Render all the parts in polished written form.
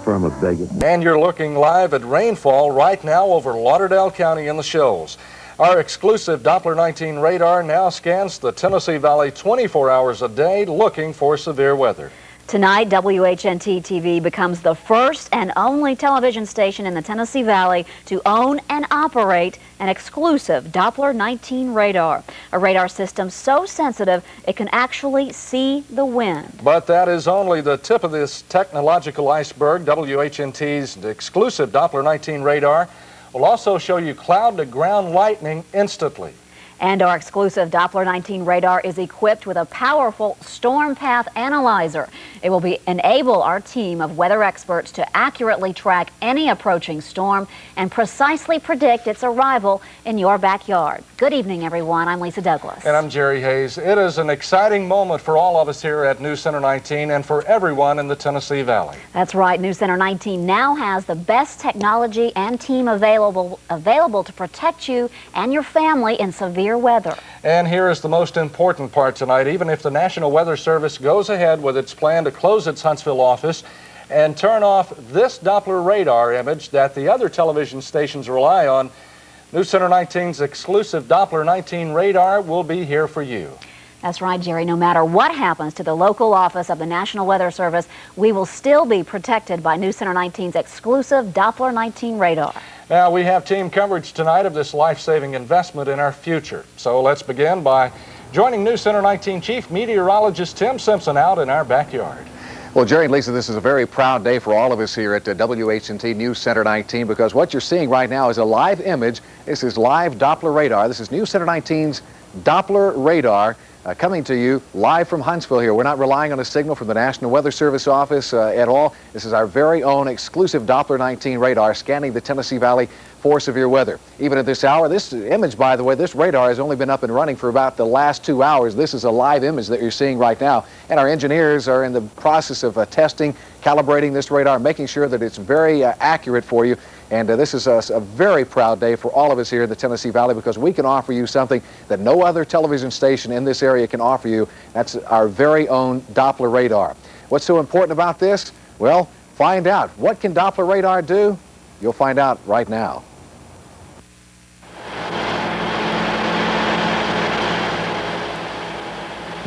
firm of Vegas. And you're looking live at rainfall right now over Lauderdale County in the Shoals. Our exclusive Doppler 19 radar now scans the Tennessee Valley 24 hours a day looking for severe weather. Tonight, WHNT TV becomes the first and only television station in the Tennessee Valley to own and operate an exclusive Doppler 19 radar, a radar system so sensitive it can actually see the wind. But that is only the tip of this technological iceberg. WHNT's exclusive Doppler 19 radar will also show you cloud-to-ground lightning instantly. And our exclusive Doppler 19 radar is equipped with a powerful storm path analyzer. It will enable our team of weather experts to accurately track any approaching storm and precisely predict its arrival in your backyard. Good evening, everyone. I'm Lisa Douglas. And I'm Jerry Hayes. It is an exciting moment for all of us here at News Center 19 and for everyone in the Tennessee Valley. That's right. News Center 19 now has the best technology and team available to protect you and your family in severe weather. And here is the most important part tonight. Even if the National Weather Service goes ahead with its plan to close its Huntsville office and turn off this Doppler radar image that the other television stations rely on, News Center 19's exclusive Doppler 19 radar will be here for you. That's right, Jerry. No matter what happens to the local office of the National Weather Service, we will still be protected by News Center 19's exclusive Doppler 19 radar. Now, we have team coverage tonight of this life-saving investment in our future. So let's begin by joining News Center 19 Chief Meteorologist Tim Simpson out in our backyard. Well, Jerry and Lisa, this is a very proud day for all of us here at WHNT News Center 19 because what you're seeing right now is a live image. This is live Doppler radar. This is News Center 19's Doppler radar. Coming to you live from Huntsville here. We're not relying on a signal from the National Weather Service office at all. This is our very own exclusive Doppler 19 radar scanning the Tennessee Valley for severe weather. Even at this hour, this image, by the way, this radar has only been up and running for about the last 2 hours. This is a live image that you're seeing right now. And our engineers are in the process of testing, calibrating this radar, making sure that it's very accurate for you. And this is a very proud day for all of us here in the Tennessee Valley because we can offer you something that no other television station in this area can offer you. That's our very own Doppler radar. What's so important about this? Well, find out. What can Doppler radar do? You'll find out right now.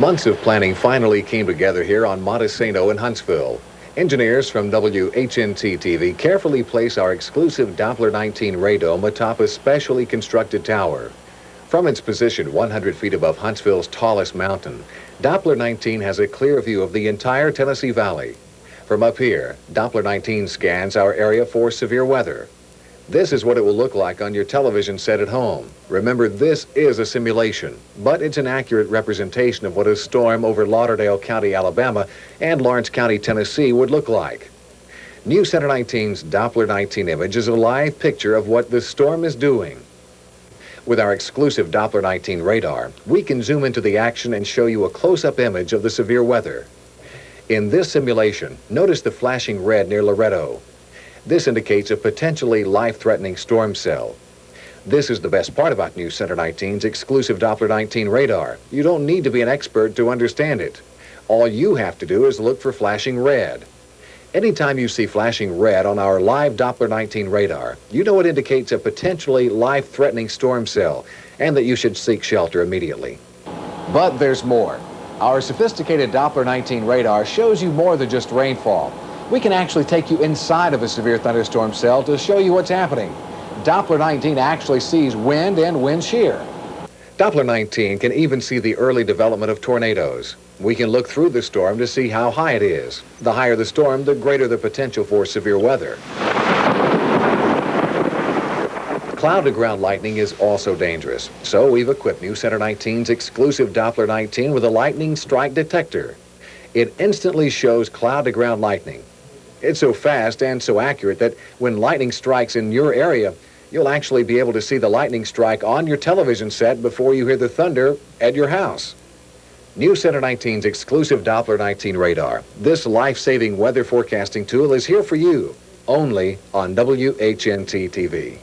Months of planning finally came together here on Montesano in Huntsville. Engineers from WHNT TV carefully place our exclusive Doppler 19 radome atop a specially constructed tower. From its position 100 feet above Huntsville's tallest mountain, Doppler 19 has a clear view of the entire Tennessee Valley. From up here, Doppler 19 scans our area for severe weather. This is what it will look like on your television set at home. Remember, this is a simulation, but it's an accurate representation of what a storm over Lauderdale County, Alabama, and Lawrence County, Tennessee would look like. News Center 19's Doppler 19 image is a live picture of what the storm is doing. With our exclusive Doppler 19 radar, we can zoom into the action and show you a close-up image of the severe weather. In this simulation, notice the flashing red near Loretto. This indicates a potentially life-threatening storm cell. This is the best part about News Center 19's exclusive Doppler 19 radar. You don't need to be an expert to understand it. All you have to do is look for flashing red. Anytime you see flashing red on our live Doppler 19 radar, you know it indicates a potentially life-threatening storm cell and that you should seek shelter immediately. But there's more. Our sophisticated Doppler 19 radar shows you more than just rainfall. We can actually take you inside of a severe thunderstorm cell to show you what's happening. Doppler 19 actually sees wind and wind shear. Doppler 19 can even see the early development of tornadoes. We can look through the storm to see how high it is. The higher the storm, the greater the potential for severe weather. Cloud-to-ground lightning is also dangerous, so we've equipped News Center 19's exclusive Doppler 19 with a lightning strike detector. It instantly shows cloud-to-ground lightning. It's so fast and so accurate that when lightning strikes in your area, you'll actually be able to see the lightning strike on your television set before you hear the thunder at your house. News Center 19's exclusive Doppler 19 radar. This life-saving weather forecasting tool is here for you, only on WHNT TV.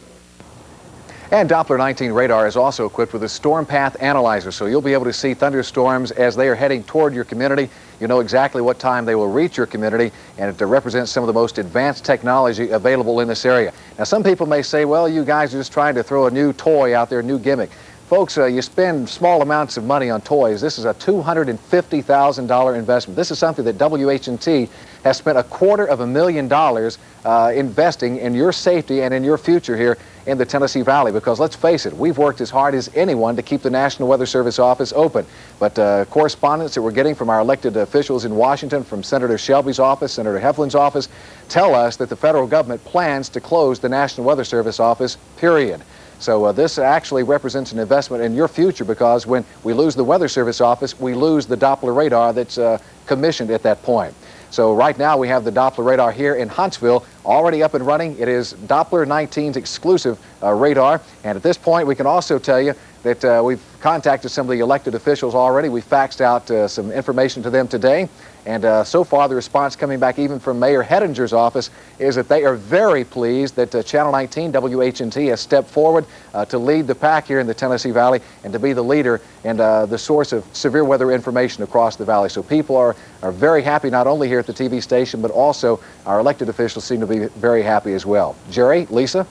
And Doppler 19 radar is also equipped with a storm path analyzer, so you'll be able to see thunderstorms as they are heading toward your community. You know exactly what time they will reach your community, and it represents some of the most advanced technology available in this area. Now, some people may say, well, you guys are just trying to throw a new toy out there, a new gimmick. Folks, you spend small amounts of money on toys. This is a $250,000 investment. This is something that WHNT has spent $250,000 investing in your safety and in your future here in the Tennessee Valley, because let's face it, we've worked as hard as anyone to keep the National Weather Service office open. But correspondence that we're getting from our elected officials in Washington, from Senator Shelby's office, Senator Heflin's office, tell us that the federal government plans to close the National Weather Service office, period. So this actually represents an investment in your future, because when we lose the Weather Service office, we lose the Doppler radar that's commissioned at that point. So right now we have the Doppler radar here in Huntsville already up and running. It is Doppler 19's exclusive radar. And at this point, we can also tell you that we've contacted some of the elected officials already. We faxed out some information to them today. And so far, the response coming back even from Mayor Hettinger's office is that they are very pleased that Channel 19, WHNT, has stepped forward to lead the pack here in the Tennessee Valley and to be the leader and the source of severe weather information across the valley. So people are very happy, not only here at the TV station, but also our elected officials seem to be very happy as well. Jerry, Lisa?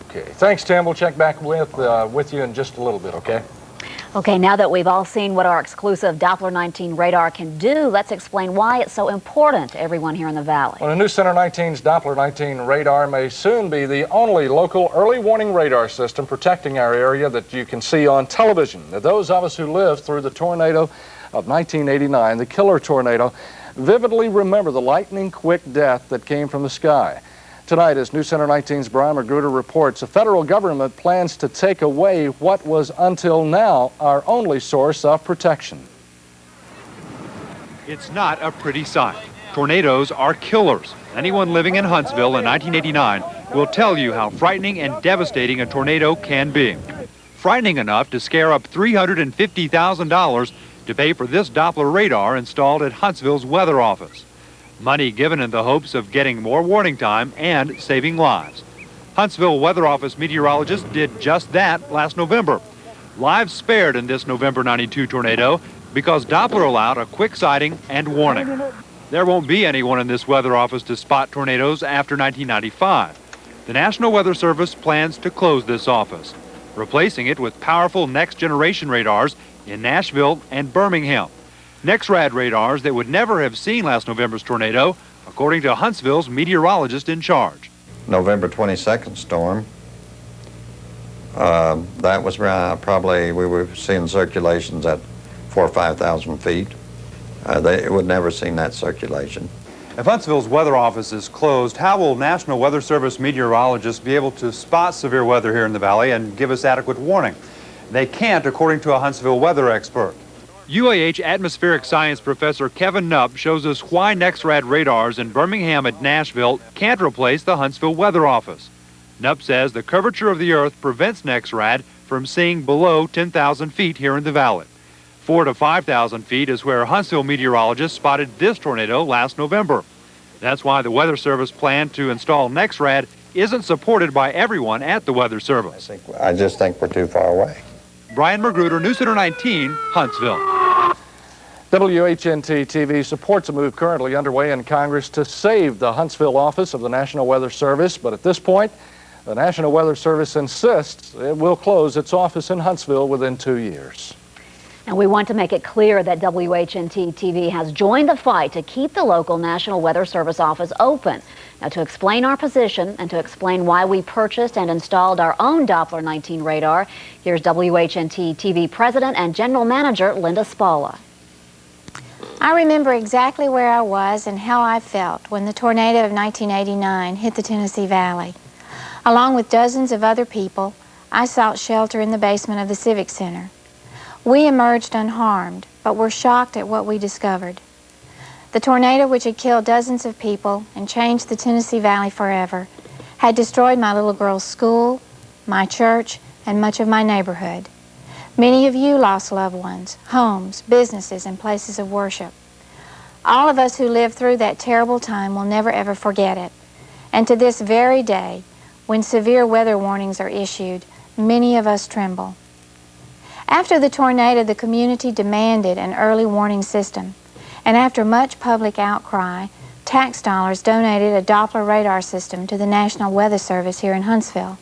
Okay, thanks, Tim. We'll check back with you in just a little bit, okay? Okay, now that we've all seen what our exclusive Doppler 19 radar can do, let's explain why it's so important to everyone here in the valley. Well, the new Center 19's Doppler 19 radar may soon be the only local early warning radar system protecting our area that you can see on television. Now, those of us who lived through the tornado of 1989, the killer tornado, vividly remember the lightning-quick death that came from the sky. Tonight, as News Center 19's Brian Magruder reports, the federal government plans to take away what was until now our only source of protection. It's not a pretty sight. Tornadoes are killers. Anyone living in Huntsville in 1989 will tell you how frightening and devastating a tornado can be. Frightening enough to scare up $350,000 to pay for this Doppler radar installed at Huntsville's weather office. Money given in the hopes of getting more warning time and saving lives. Huntsville Weather Office meteorologists did just that last November. Lives spared in this November '92 tornado because Doppler allowed a quick sighting and warning. There won't be anyone in this weather office to spot tornadoes after 1995. The National Weather Service plans to close this office, replacing it with powerful next-generation radars in Nashville and Birmingham. NexRad radars that would never have seen last November's tornado, according to Huntsville's meteorologist in charge. November 22nd storm, that was probably, we were seeing circulations at 4,000 or 5,000 feet. They would never seen that circulation. If Huntsville's weather office is closed, how will National Weather Service meteorologists be able to spot severe weather here in the valley and give us adequate warning? They can't, according to a Huntsville weather expert. UAH atmospheric science professor Kevin Knupp shows us why NexRad radars in Birmingham and Nashville can't replace the Huntsville weather office. Knupp says the curvature of the earth prevents NexRad from seeing below 10,000 feet here in the valley. 4,000 to 5,000 feet is where Huntsville meteorologists spotted this tornado last November. That's why the Weather Service plan to install NexRad isn't supported by everyone at the Weather Service. I just think we're too far away. Brian Magruder, News Center 19, Huntsville. WHNT TV supports a move currently underway in Congress to save the Huntsville office of the National Weather Service, but at this point, the National Weather Service insists it will close its office in Huntsville within 2 years. And we want to make it clear that WHNT TV has joined the fight to keep the local National Weather Service office open. Now, to explain our position and to explain why we purchased and installed our own Doppler 19 radar, here's WHNT TV President and General Manager Linda Spalla. I remember exactly where I was and how I felt when the tornado of 1989 hit the Tennessee Valley. Along with dozens of other people, I sought shelter in the basement of the Civic Center. We emerged unharmed, but were shocked at what we discovered. The tornado, which had killed dozens of people and changed the Tennessee Valley forever, had destroyed my little girl's school, my church, and much of my neighborhood. Many of you lost loved ones, homes, businesses, and places of worship. All of us who lived through that terrible time will never ever forget it. And to this very day, when severe weather warnings are issued, many of us tremble. After the tornado, the community demanded an early warning system, and after much public outcry, tax dollars donated a Doppler radar system to the National Weather Service here in Huntsville.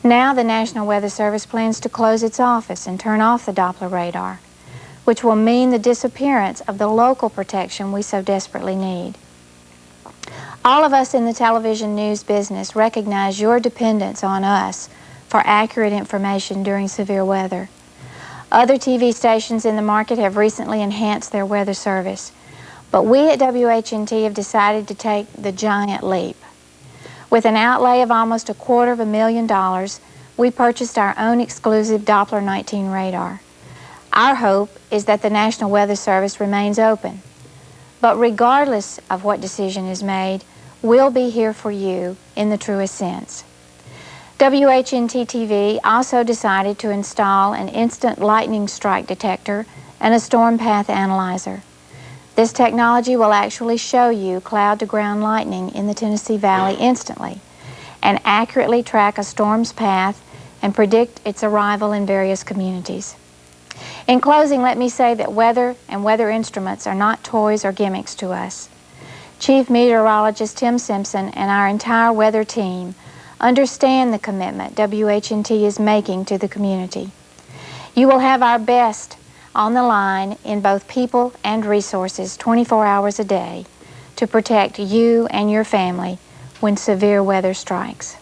Now the National Weather Service plans to close its office and turn off the Doppler radar, which will mean the disappearance of the local protection we so desperately need. All of us in the television news business recognize your dependence on us for accurate information during severe weather. Other TV stations in the market have recently enhanced their weather service, but we at WHNT have decided to take the giant leap. With an outlay of almost $250,000, we purchased our own exclusive Doppler 19 radar. Our hope is that the National Weather Service remains open. But regardless of what decision is made, we'll be here for you in the truest sense. WHNT TV also decided to install an instant lightning strike detector and a storm path analyzer. This technology will actually show you cloud-to-ground lightning in the Tennessee Valley instantly and accurately track a storm's path and predict its arrival in various communities. In closing, let me say that weather and weather instruments are not toys or gimmicks to us. Chief Meteorologist Tim Simpson and our entire weather team understand the commitment WHNT is making to the community. You will have our best on the line in both people and resources 24 hours a day to protect you and your family when severe weather strikes.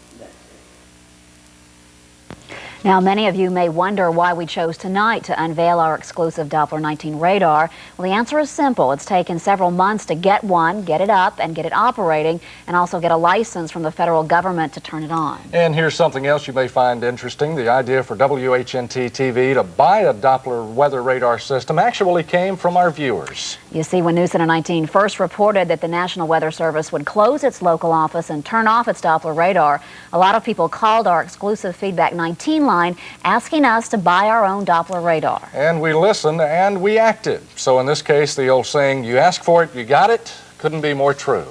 Now, many of you may wonder why we chose tonight to unveil our exclusive Doppler 19 radar. Well, the answer is simple. It's taken several months to get one, get it up, and get it operating, and also get a license from the federal government to turn it on. And here's something else you may find interesting. The idea for WHNT TV to buy a Doppler weather radar system actually came from our viewers. You see, when News Center 19 first reported that the National Weather Service would close its local office and turn off its Doppler radar, a lot of people called our exclusive Feedback 19 line asking us to buy our own Doppler radar. And we listened and we acted. So in this case, the old saying, you ask for it, you got it, couldn't be more true.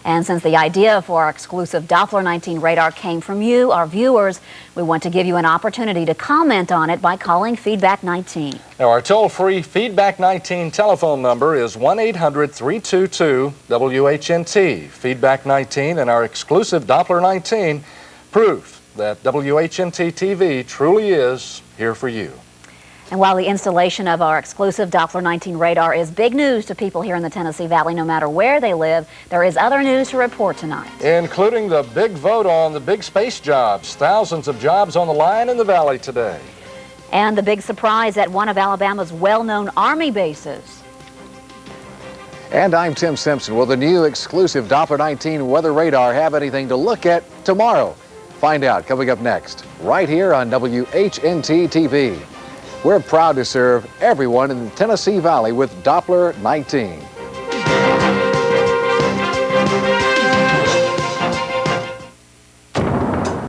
And since the idea for our exclusive Doppler 19 radar came from you, our viewers, we want to give you an opportunity to comment on it by calling Feedback 19. Now, our toll-free Feedback 19 telephone number is 1-800-322-WHNT. Feedback 19 and our exclusive Doppler 19 proof that WHNT TV truly is here for you. And while the installation of our exclusive Doppler 19 radar is big news to people here in the Tennessee Valley, no matter where they live, there is other news to report tonight. Including the big vote on the big space jobs. Thousands of jobs on the line in the Valley today. And the big surprise at one of Alabama's well-known Army bases. And I'm Tim Simpson. Will the new exclusive Doppler 19 weather radar have anything to look at tomorrow? Find out coming up next, right here on WHNT TV. We're proud to serve everyone in the Tennessee Valley with Doppler 19.